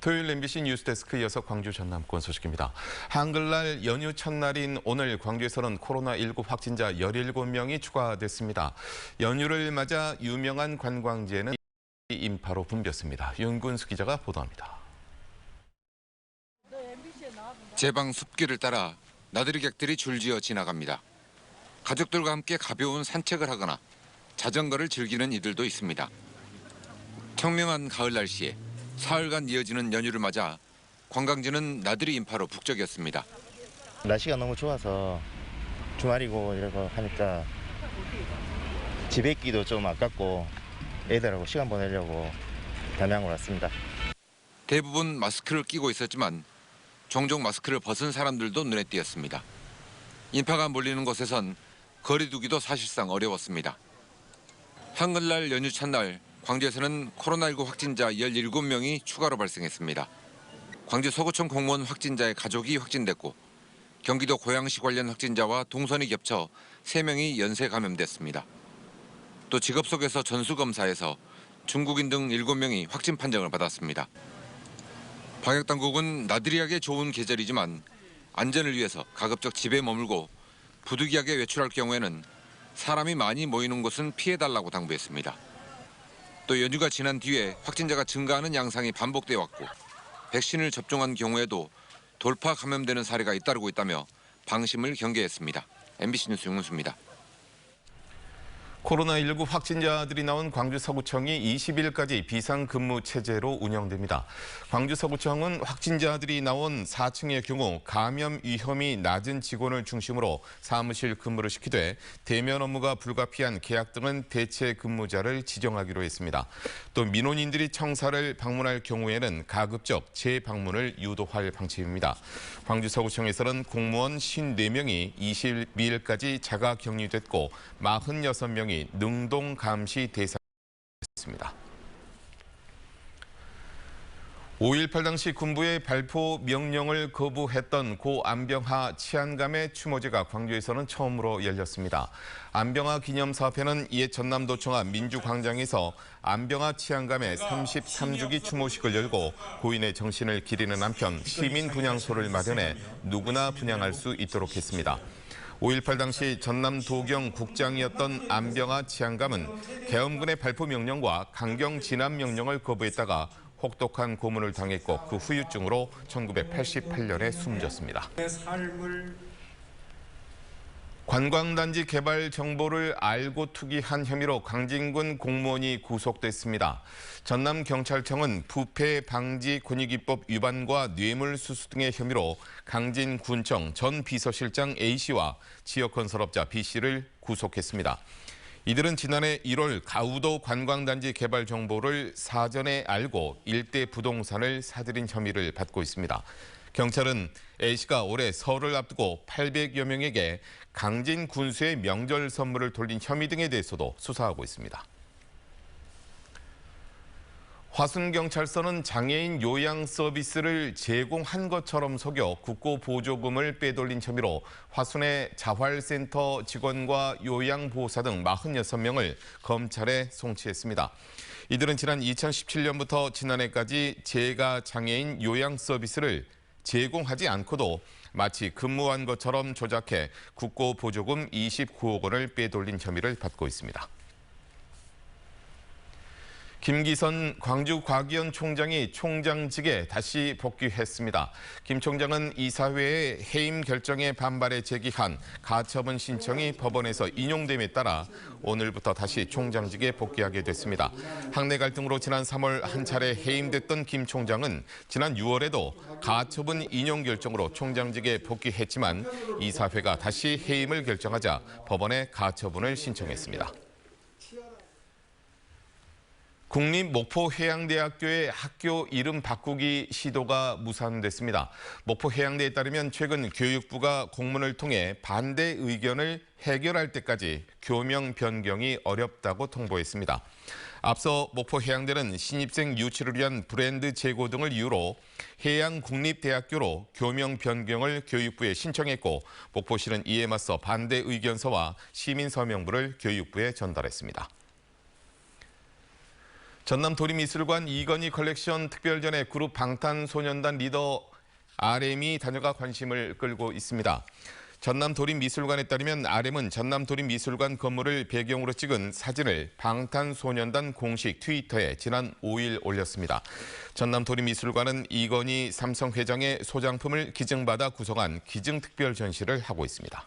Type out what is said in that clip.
토요일 MBC 뉴스데스크 이어서 광주 전남권 소식입니다. 한글날 연휴 첫날인 오늘 광주에서는 코로나19 확진자 17명이 추가됐습니다. 연휴를 맞아 유명한 관광지에는 인파로 붐볐습니다. 윤근수 기자가 보도합니다. 제방 숲길을 따라 나들이객들이 줄지어 지나갑니다. 가족들과 함께 가벼운 산책을 하거나 자전거를 즐기는 이들도 있습니다. 청명한 가을 날씨에 사흘간 이어지는 연휴를 맞아 관광지는 나들이 인파로 북적였습니다. 날씨가 너무 좋아서 주말이고 이러고 하니까 집에 있기도 좀 아깝고 애들하고 시간 보내려고 담양으로 왔습니다. 대부분 마스크를 끼고 있었지만 종종 마스크를 벗은 사람들도 눈에 띄었습니다. 인파가 몰리는 곳에선 거리 두기도 사실상 어려웠습니다. 한글날 연휴 첫날 광주에서는 코로나19 확진자 17명이 추가로 발생했습니다. 광주 서구청 공무원 확진자의 가족이 확진됐고 경기도 고양시 관련 확진자와 동선이 겹쳐 3명이 연쇄 감염됐습니다. 또 직업 속에서 전수검사에서 중국인 등 7명이 확진 판정을 받았습니다. 방역당국은 나들이하기 좋은 계절이지만 안전을 위해서 가급적 집에 머물고 부득이하게 외출할 경우에는 사람이 많이 모이는 곳은 피해달라고 당부했습니다. 또 연휴가 지난 뒤에 확진자가 증가하는 양상이 반복돼 왔고 백신을 접종한 경우에도 돌파 감염되는 사례가 잇따르고 있다며 방심을 경계했습니다. MBC 뉴스 윤근수입니다. 코로나19 확진자들이 나온 광주 서구청이 20일까지 비상근무 체제로 운영됩니다. 광주 서구청은 확진자들이 나온 4층의 경우 감염 위험이 낮은 직원을 중심으로 사무실 근무를 시키되 대면 업무가 불가피한 계약 등은 대체 근무자를 지정하기로 했습니다. 또 민원인들이 청사를 방문할 경우에는 가급적 재방문을 유도할 방침입니다. 광주 서구청에서는 공무원 54명이 22일까지 자가 격리됐고 46명이 능동 감시 대상이었습니다. 5.18 당시 군부의 발포 명령을 거부했던 고 안병하 치안감의 추모제가 광주에서는 처음으로 열렸습니다. 안병하 기념사업회는 이에 전남도청과 민주광장에서 안병하 치안감의 33주기 추모식을 열고 고인의 정신을 기리는 한편 시민 분향소를 마련해 누구나 분향할 수 있도록 했습니다. 5.18 당시 전남도경 국장이었던 안병하 치안감은 계엄군의 발포 명령과 강경 진압 명령을 거부했다가 혹독한 고문을 당했고 그 후유증으로 1988년에 숨졌습니다. 관광단지 개발 정보를 알고 투기한 혐의로 강진군 공무원이 구속됐습니다. 전남경찰청은 부패 방지 권익위법 위반과 뇌물수수 등의 혐의로 강진군청 전 비서실장 A씨와 지역건설업자 B씨를 구속했습니다. 이들은 지난해 1월 가우도 관광단지 개발 정보를 사전에 알고 일대 부동산을 사들인 혐의를 받고 있습니다. 경찰은 A씨가 올해 설을 앞두고 800여 명에게 강진 군수의 명절 선물을 돌린 혐의 등에 대해서도 수사하고 있습니다. 화순경찰서는 장애인 요양 서비스를 제공한 것처럼 속여 국고보조금을 빼돌린 혐의로 화순의 자활센터 직원과 요양보호사 등 46명을 검찰에 송치했습니다. 이들은 지난 2017년부터 지난해까지 재가장애인 요양 서비스를 제공하지 않고도 마치 근무한 것처럼 조작해 국고보조금 29억 원을 빼돌린 혐의를 받고 있습니다. 김기선 광주과기원 총장이 총장직에 다시 복귀했습니다. 김 총장은 이사회의 해임 결정에 반발해 제기한 가처분 신청이 법원에서 인용됨에 따라 오늘부터 다시 총장직에 복귀하게 됐습니다. 학내 갈등으로 지난 3월 한 차례 해임됐던 김 총장은 지난 6월에도 가처분 인용 결정으로 총장직에 복귀했지만 이사회가 다시 해임을 결정하자 법원에 가처분을 신청했습니다. 국립목포해양대학교의 학교 이름 바꾸기 시도가 무산됐습니다. 목포해양대에 따르면 최근 교육부가 공문을 통해 반대 의견을 해결할 때까지 교명 변경이 어렵다고 통보했습니다. 앞서 목포해양대는 신입생 유치를 위한 브랜드 제고 등을 이유로 해양국립대학교로 교명 변경을 교육부에 신청했고 목포시는 이에 맞서 반대 의견서와 시민서명부를 교육부에 전달했습니다. 전남 도립미술관 이건희 컬렉션 특별전에 그룹 방탄소년단 리더 RM이 다녀가 관심을 끌고 있습니다. 전남 도립미술관에 따르면 RM은 전남 도립미술관 건물을 배경으로 찍은 사진을 방탄소년단 공식 트위터에 지난 5일 올렸습니다. 전남 도립미술관은 이건희 삼성 회장의 소장품을 기증받아 구성한 기증 특별 전시를 하고 있습니다.